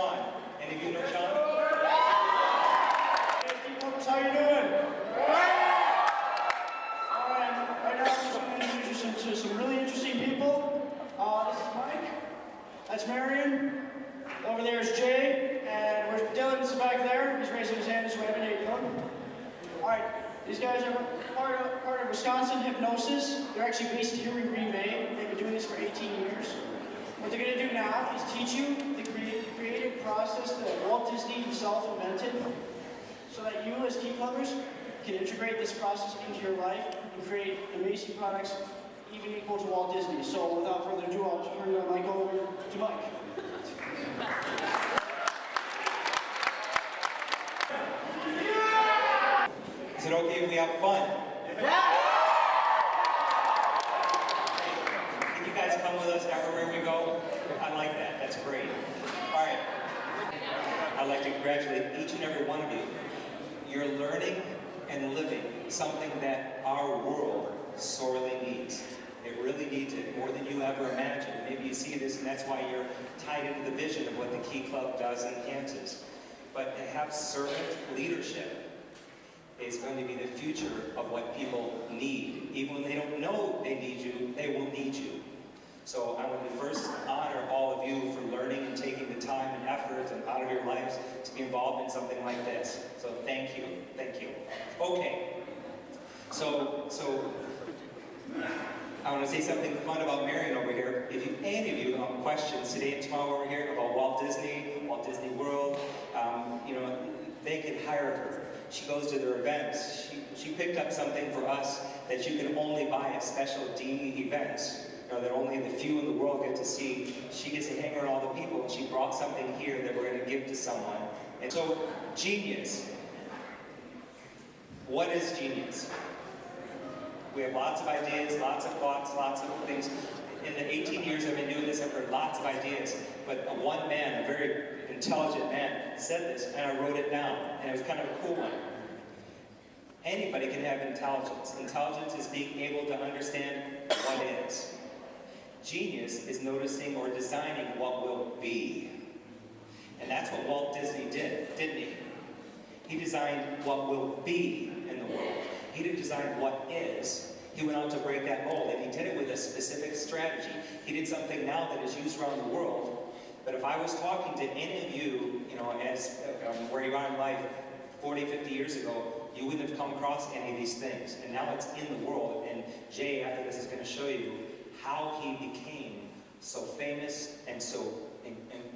Sean. Any of you know Sean? Hey, how you doing? Alright, right now I'm just going to introduce you to some really interesting people. This is Mike. That's Marion. Over there is Jay. And where's Dylan's back there. He's raising his hand, so we have an 8 Dylan. Alright, these guys are part of Wisconsin Hypnosis. They're actually based here in Green Bay. They've been doing this for 18 years. What they're going to do now is teach you the creative process that Walt Disney himself invented, so that you as key clubbers can integrate this process into your life and create amazing products even equal to Walt Disney. So without further ado, I'll turn the mic over to Mike. Is it okay if we have fun? Can you guys come with us everywhere we go? I like that. That's great. All right. I'd like to congratulate each and every one of you. You're learning and living something that our world sorely needs. It really needs it more than you ever imagined. Maybe you see this and that's why you're tied into the vision of what the Key Club does in Kansas. But to have servant leadership is going to be the future of what people need. Even when they don't know they need you, they will need you. So I want to first honor all of you for learning and taking the time and effort and out of your lives to be involved in something like this. So thank you, thank you. Okay, so I want to say something fun about Marion over here. If any of you have questions today and tomorrow over here about Walt Disney World, you know, they can hire her. She goes to their events. She picked up something for us that you can only buy at special D events. You know, that only the few in the world get to see. She gets to hang around all the people, and she brought something here that we're going to give to someone. And so, genius. What is genius? We have lots of ideas, lots of thoughts, lots of things. In the 18 years I've been doing this, I've heard lots of ideas. But one man, a very intelligent man, said this, and I wrote it down. And it was kind of a cool one. Anybody can have intelligence. Intelligence is being able to understand what is. Genius is noticing or designing what will be. And that's what Walt Disney did, didn't he? He designed what will be in the world. He didn't design what is. He went out to break that mold, and he did it with a specific strategy. He did something now that is used around the world. But if I was talking to any of you, you know, as where you are in life 40, 50 years ago, you wouldn't have come across any of these things. And now it's in the world. And Jay, after this, is going to show you how he became so famous and so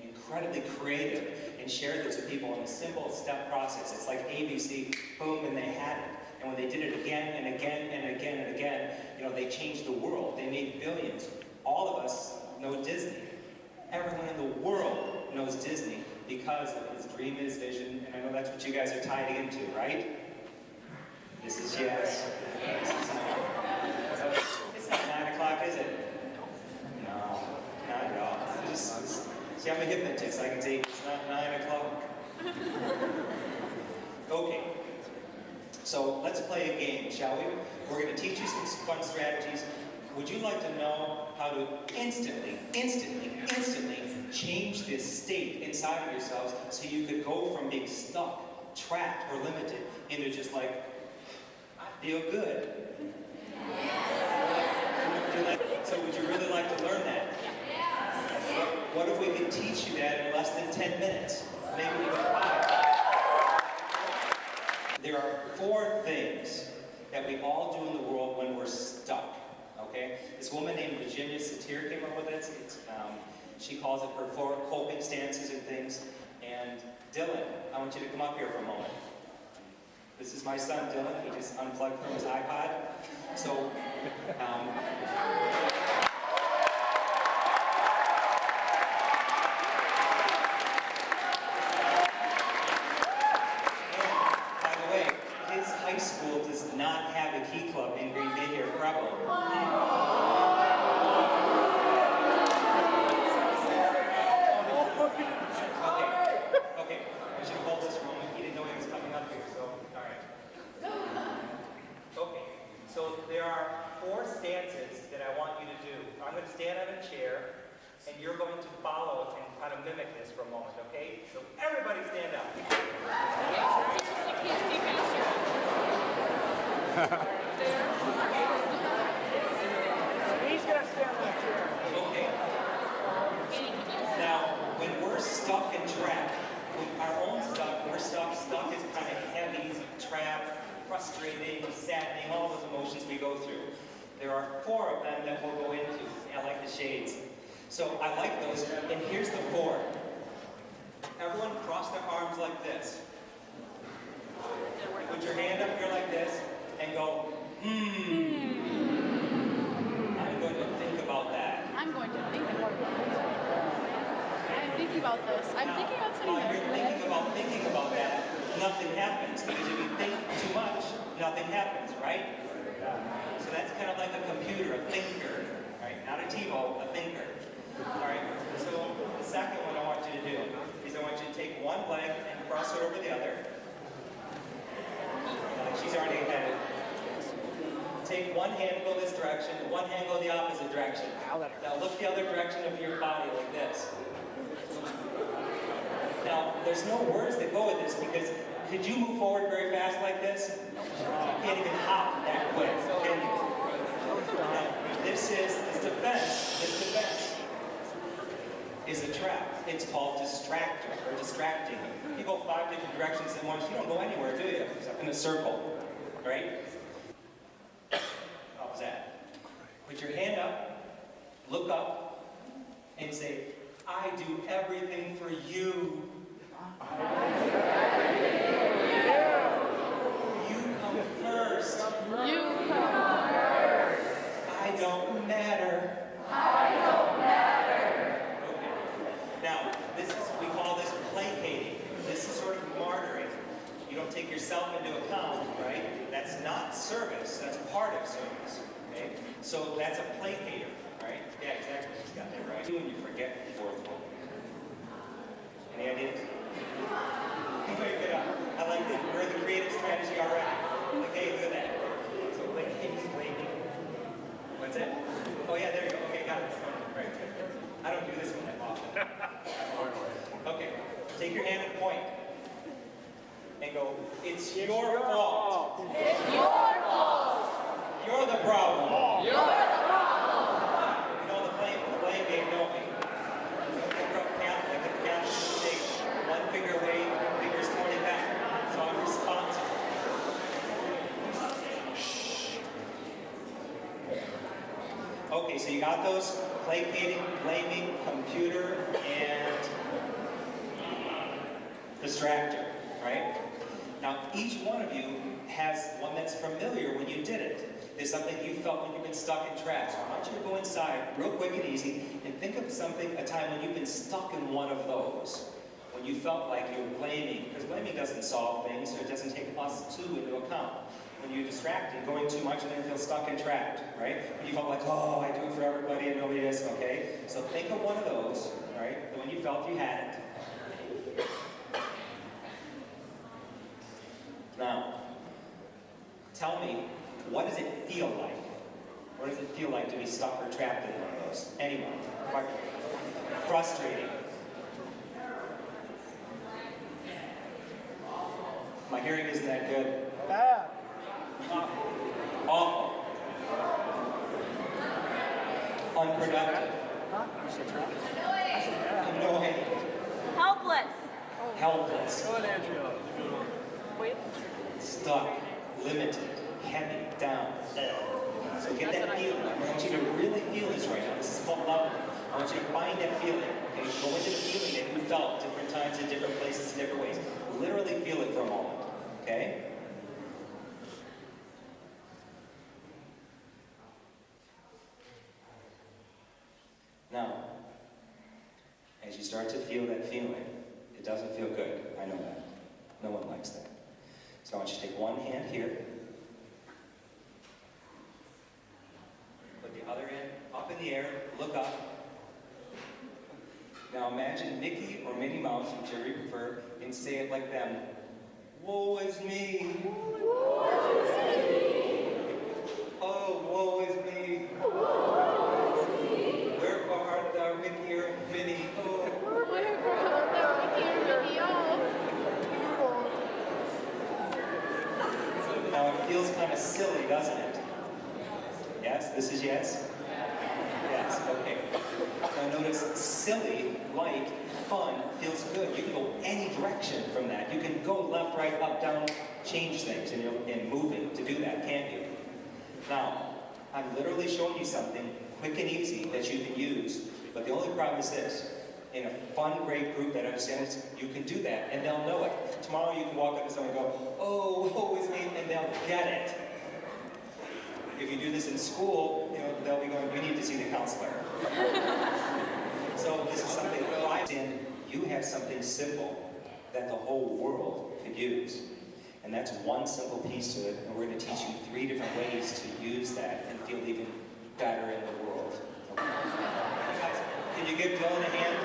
incredibly creative and shared this with people in a simple step process. It's like ABC, boom, and they had it. And when they did it again and again and again and again, you know, they changed the world. They made billions. All of us know Disney. Everyone in the world knows Disney because of his dream and his vision, and I know that's what you guys are tied into, right? This is yes. It's not 9 o'clock, is it? No, not at all. See, I'm a hypnotist. I can say it's not 9 o'clock. Okay. So let's play a game, shall we? We're going to teach you some fun strategies. Would you like to know how to instantly change this state inside of yourselves so you could go from being stuck, trapped, or limited into just like, I feel good? So would you really like to learn that? What if we could teach you that in less than 10 minutes? Maybe even 5. There are 4 things that we all do in the world when we're stuck, okay? This woman named Virginia Satir came up with this. She calls it her 4 coping stances and things. And Dylan, I want you to come up here for a moment. This is my son, Dylan. He just unplugged from his iPod. So, high school does not have a key club in Green Bay or Preble. Okay. I should hold this for a moment. He didn't know he was coming up here, so, all right. Okay, so there are 4 stances that I want you to to mimic this for a moment, okay? So everybody stand up. He's gonna stand on a chair. Okay. Now, when we're stuck and trapped, with our own stuff, we're stuck. Stuck is kind of heavy, trapped, frustrating, saddening, all those emotions we go through. There are 4 of them that we'll go into. I like the shades. So I like those, and here's the 4. Everyone cross their arms like this. Put your hand up here like this, and go, I'm going to think about that. I'm going to think about this. I'm thinking about this. I'm thinking about sitting While there. you're thinking about that, nothing happens. Because if you think too much, nothing happens, right? So that's kind of like a computer, a thinker, right? Not a TiVo, a thinker. All right, so the second one I want you to do is I want you to take one leg and cross it over the other. She's already ahead. Take one hand, go this direction, one hand, go the opposite direction. Now look the other direction of your body like this. Now, there's no words that go with this because could you move forward very fast like this? You can't even hop that quick, can you? Now, this defense is a trap. It's called distractor or distracting. You go 5 different directions at once, you don't go anywhere, do you? Except in a circle, right? How's that? Put your hand up, look up, and say, I do everything for you. You come first. You come first. I don't matter. I don't matter. Okay. Now, we call this placating. This is sort of martyring. You don't take yourself into account, right? That's not service. That's part of service. Okay? So that's a placater, right? Yeah, exactly. She's got that right. When you forget the 4th one. Any ideas? Very good. I like that. We're in the creative strategy already. Okay, look at that. So placating. What's it? Oh yeah, there you go. Okay, got it. Very good. I don't do this one that often. Okay, take your hand and point. And go, it's your fault. It's your fault. You're the problem. You're the problem. You know the blame game, don't we? Like the Catholic mistake. One finger away, fingers pointing back. So I'm responsible. Okay, so you got those? Placating, blaming, computer, and distractor, right? Now, each one of you has one that's familiar when you did it. There's something you felt when you've been stuck in traps. I want you to go inside real quick and easy and think of a time when you've been stuck in one of those. When you felt like you were blaming, because blaming doesn't solve things, so it doesn't take us two into account. When you're distracted, going too much, and then feel stuck and trapped, right? When you felt like, oh, I do it for everybody and nobody is, okay? So think of one of those, right? When you felt you had it. Now, tell me, what does it feel like? What does it feel like to be stuck or trapped in one of those? Anyone? Frustrating. My hearing isn't that good. Bad. Awful. Unproductive. Annoying. Helpless. Helpless. Go ahead, Andrea. Wait. Stuck. Limited. Heavy. Down. So get that feeling. I want you to really feel this right now. This is called love. I want you to find that feeling. Okay? Go into the feeling that you felt different times in different places in different ways. Literally feel it for a moment. Okay? Now, as you start to feel that feeling, it doesn't feel good. I know that. No one likes that. So I want you to take one hand here. Put the other hand up in the air. Look up. Now imagine Mickey or Minnie Mouse, whichever you prefer, and say it like them. Woe is me. Woe is me. Oh, woe is me. Woe is me. Wherefore art thou, Mickey or Minnie? Oh. silly, doesn't it? Yes? This is yes? Yes, okay. Now notice, silly, light, fun, feels good. You can go any direction from that. You can go left, right, up, down, change things, and moving to do that, can't you? Now, I'm literally showing you something quick and easy that you can use, but the only problem is this. In a fun, great group that understands, you can do that, and they'll know it. Tomorrow you can walk up to someone and go, oh, woe is me, and they'll get it. If you do this in school, they'll be going, we need to see the counselor. So this is something, you have something simple that the whole world could use. And that's one simple piece to it, and we're going to teach you 3 different ways to use that and feel even better in the world. Okay. Guys, can you give Dylan a hand?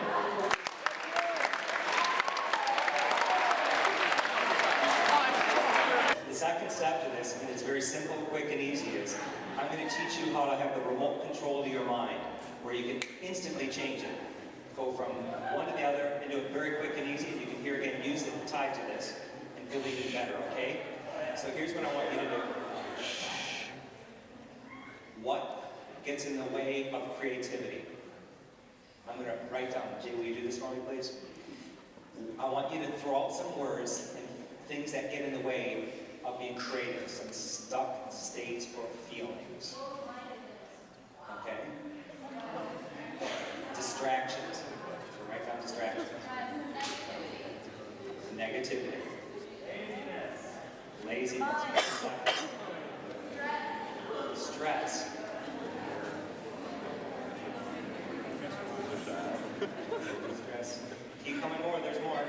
The second step to this, and it's very simple, quick, and easy, is I'm going to teach you how to have the remote control to your mind, where you can instantly change it. Go from one to the other and do it very quick and easy, and you can hear again, use it tied to this, and feel even better, okay? So here's what I want you to do. What gets in the way of creativity? I'm going to write down. Jay, will you do this for me, please? I want you to throw out some words and things that get in the way of being creative, some stuck states or feelings. Okay? Distractions. So write down distractions. Negativity. Laziness. Stress. Stress. Keep coming more, there's more.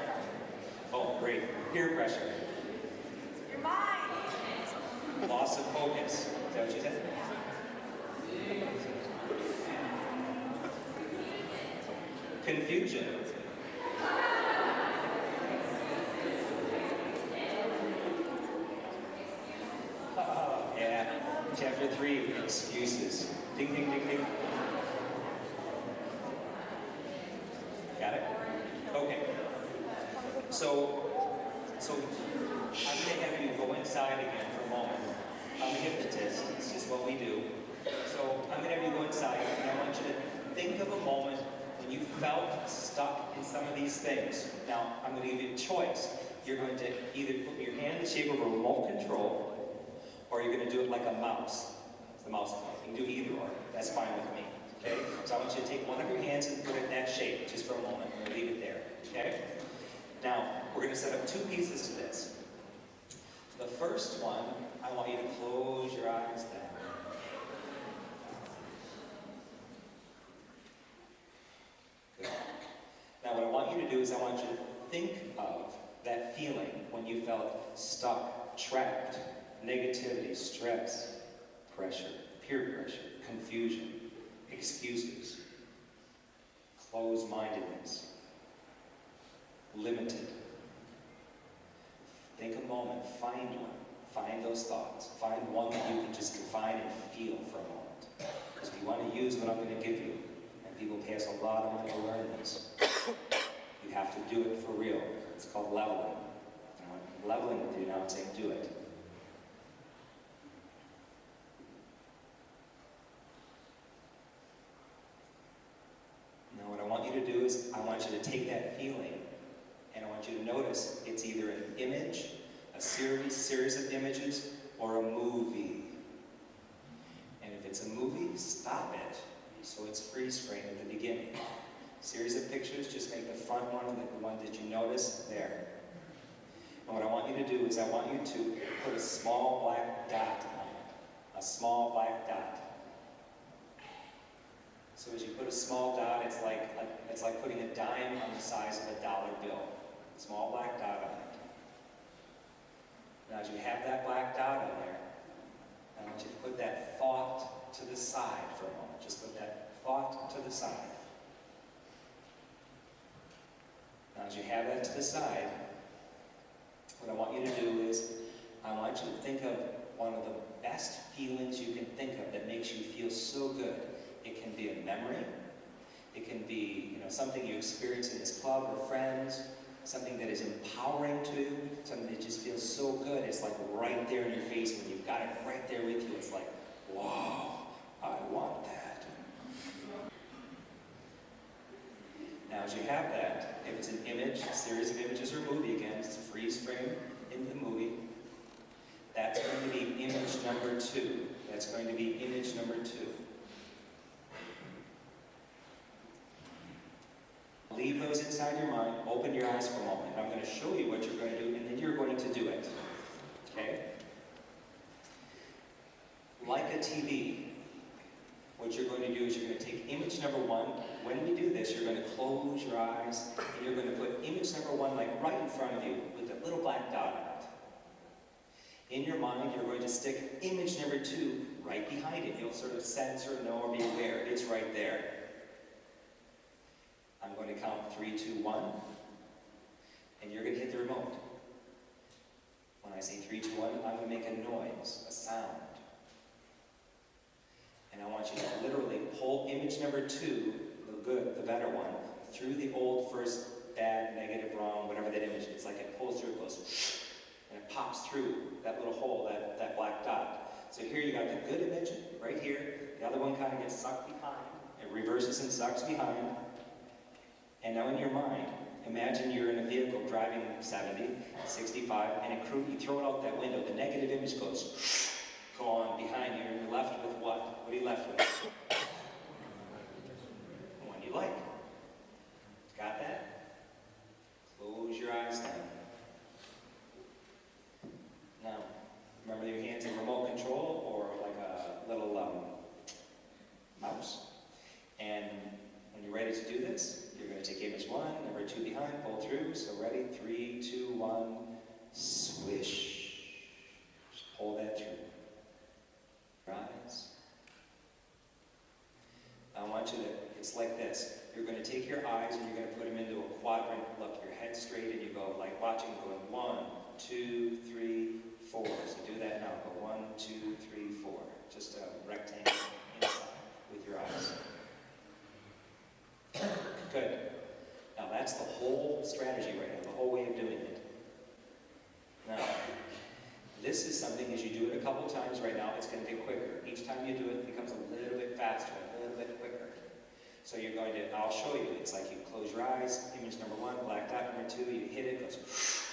Oh, great. Peer pressure. Your mind. Loss of focus. Is that what you said? Confusion. Yeah. Chapter 3, excuses. Ding, ding, ding, ding. Got it? Okay. So I'm going to have you go inside again for a moment. I'm a hypnotist. It's just what we do. So I'm going to have you go inside, and I want you to think of a moment when you felt stuck in some of these things. Now, I'm going to give you a choice. You're going to either put your hand in the shape of a remote control, or you're going to do it like a mouse. It's the mouse club. You can do either or. That's fine with me. Okay? So I want you to take one of your hands and put it in that shape, just for a moment. I'm going to leave it there. Okay? Now, we're going to set up 2 pieces to this. The first one, I want you to close your eyes down. Good. Now, what I want you to do is I want you to think of that feeling when you felt stuck, trapped, negativity, stress, pressure, peer pressure, confusion, excuses, closed-mindedness, limited. Take a moment, find one, find those thoughts, find one that you can just define and feel for a moment. Because if you want to use what I'm going to give you, and people pay us a lot of money to learn this, you have to do it for real. It's called leveling. I'm leveling with you now and saying, do it. Now what I want you to do is, I want you to take that feeling, and I want you to notice it's either an image, a series of images, or a movie. And if it's a movie, stop it, so it's freeze frame at the beginning. Series of pictures, just make the front one, the one that you notice, there. And what I want you to do is I want you to put a small black dot on it. A small black dot. So as you put a small dot, it's like putting a dime on the size of a dollar bill. Small black dot on it. Now as you have that black dot on there, I want you to put that thought to the side for a moment. Just put that thought to the side. Now as you have that to the side, what I want you to do is, I want you to think of one of the best feelings you can think of that makes you feel so good. It can be a memory. It can be, something you experience in this club or friends. something that is empowering to you, something that just feels so good. It's like right there in your face. When you've got it right there with you, it's like, wow, I want that. Now, as you have that, if it's an image, a series of images, or movie, again, it's a freeze frame into the movie, that's going to be image number 2. That's going to be image number 2. Leave those inside your mind, open your eyes for a moment. I'm going to show you what you're going to do, and then you're going to do it. Okay? Like a TV, what you're going to do is you're going to take image number 1. When we do this, you're going to close your eyes, and you're going to put image number 1 like right in front of you with a little black dot on it. In your mind, you're going to stick image number 2 right behind it. You'll sort of sense or know or be aware. It's right there. I'm going to count 3, 2, 1, and you're going to hit the remote. When I say 3, 2, 1, I'm going to make a noise, a sound. And I want you to literally pull image number 2, the good, the better one, through the old first bad, negative, wrong, whatever that image is. It's like it pulls through, it goes, and it pops through that little hole, that black dot. So here you got the good image right here. The other one kind of gets sucked behind. It reverses and sucks behind. And now in your mind, imagine you're in a vehicle driving 70, 65, and you throw it out that window. The negative image goes on behind you, and you're left with what? What are you left with? The one you like. Got that? Close your eyes now. Now, remember your hands in remote control or like a little mouse. And when you're ready to do this, you're going to take image 1, number 2 behind, pull through. So ready? 3, 2, 1, swish. Just pull that through. Your eyes. I want you to, it's like this. You're going to take your eyes and you're going to put them into a quadrant. Look, your head straight and you go like watching, going 1, 2, 3, 4. So do that now. Go 1, 2, 3, 4. Just a rectangle inside with your eyes. Good. Now that's the whole strategy right now, the whole way of doing it. Now, this is something, as you do it a couple times right now, it's going to get quicker. Each time you do it, it becomes a little bit faster, a little bit quicker. So you're going to, I'll show you. It's like you close your eyes, image number 1, black dot number 2, you hit it, it goes.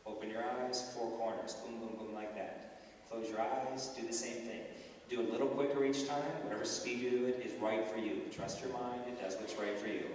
Open your eyes, 4 corners, boom, boom, boom, like that. Close your eyes, do the same thing. Do a little quicker each time. Whatever speed you do it is right for you. Trust your mind, it does what's right for you.